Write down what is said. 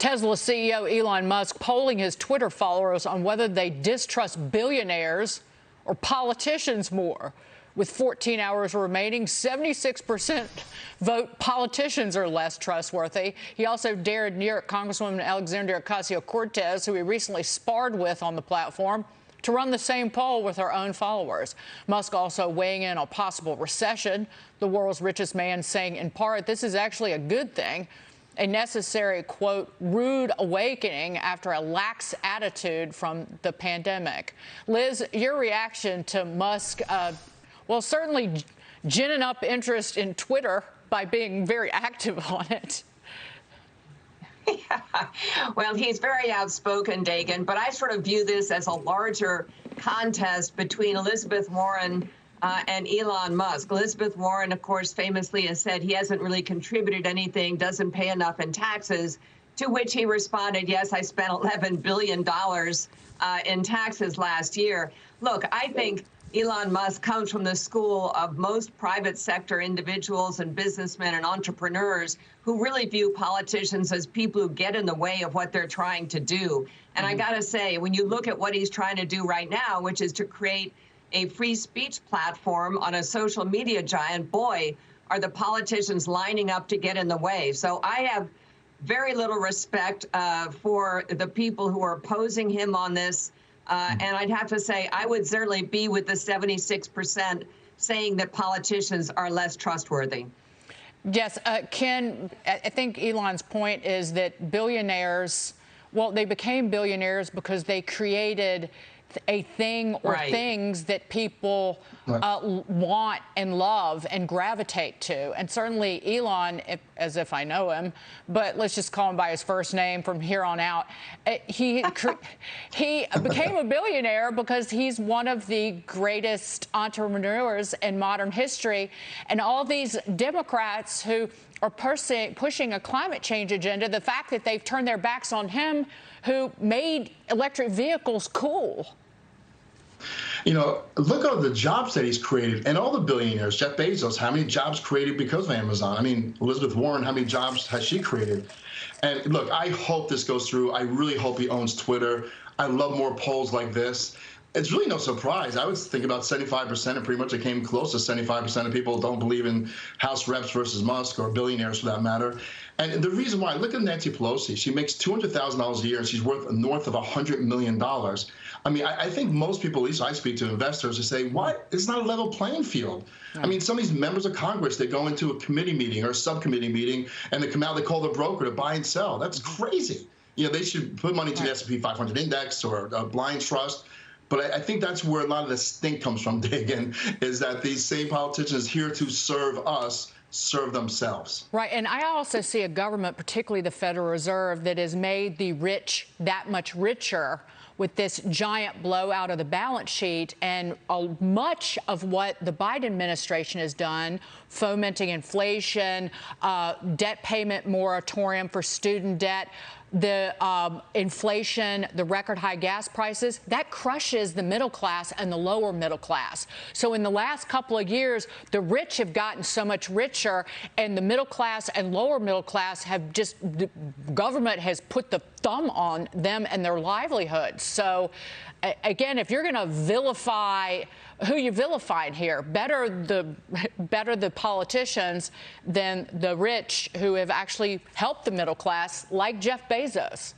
Tesla CEO Elon Musk polling his Twitter followers on whether they distrust billionaires or politicians more. With 14 hours remaining, 76% vote politicians are less trustworthy. He also dared New York Congresswoman Alexandria Ocasio-Cortez, who he recently sparred with on the platform, to run the same poll with her own followers. Musk also weighing in on possible recession, the world's richest man saying, in part, this is actually a good thing, a necessary, quote, rude awakening after a lax attitude from the pandemic. Liz, your reaction to Musk, well, certainly ginning up interest in Twitter by being very active on it. Yeah. Well, he's very outspoken, Dagan, but I sort of view this as a larger contest between Elizabeth Warren and Elon Musk. Elizabeth Warren, of course, famously has said he hasn't really contributed anything, doesn't pay enough in taxes, to which he responded, yes, I spent $11 billion in taxes last year. Look, I think Elon Musk comes from the school of most private sector individuals and businessmen and entrepreneurs who really view politicians as people who get in the way of what they're trying to do. And I got to say, when you look at what he's trying to do right now, which is to create a free speech platform on a social media giant, boy, are the politicians lining up to get in the way. So I have very little respect for the people who are opposing him on this. And I'd have to say I would certainly be with the 76% saying that politicians are less trustworthy. Yes, Ken, I think Elon's point is that billionaires, well, they became billionaires because they created a thing or things that people want and love and gravitate to. And certainly Elon, as if I know him, but let's just call him by his first name from here on out, he became a billionaire because he's one of the greatest entrepreneurs in modern history. And all these Democrats who are pushing a climate change agenda, the fact that they've turned their backs on him, who made electric vehicles cool. You know, look at the jobs that he's created, and all the billionaires. Jeff Bezos, how many jobs created because of Amazon? I mean, Elizabeth Warren, how many jobs has she created? And look, I hope this goes through. I really hope he owns Twitter. I love more polls like this. It's really no surprise. I was thinking about 75%, and pretty much it came close to 75% of people don't believe in House reps versus Musk, or billionaires for that matter. And the reason why, look at Nancy Pelosi. She makes $200,000 a year, and she's worth north of $100 million. I mean, I think most people, at least I speak to investors, who say, what? It's not a level playing field. I mean, some of these members of Congress, they go into a committee meeting or a subcommittee meeting, and they come out, they call the broker to buy and sell. That's crazy. You know, they should put money to the S&P 500 index or a blind trust. But I think that's where a lot of the stink comes from, Dagan, is that these same politicians here to serve us serve themselves. Right. And I also see a government, particularly the Federal Reserve, that has made the rich that much richer with this giant blowout of the balance sheet. And much of what the Biden administration has done, fomenting inflation, debt payment moratorium for student debt, the inflation, the record high gas prices, that crushes the middle class and the lower middle class. So in the last couple of years, the rich have gotten so much richer, and the middle class and lower middle class have just, the government has put the thumb on them and their livelihoods. So again, if you're going to vilify, who you vilifying here? Better the politicians than the rich who have actually helped the middle class, like Jeff Bezos.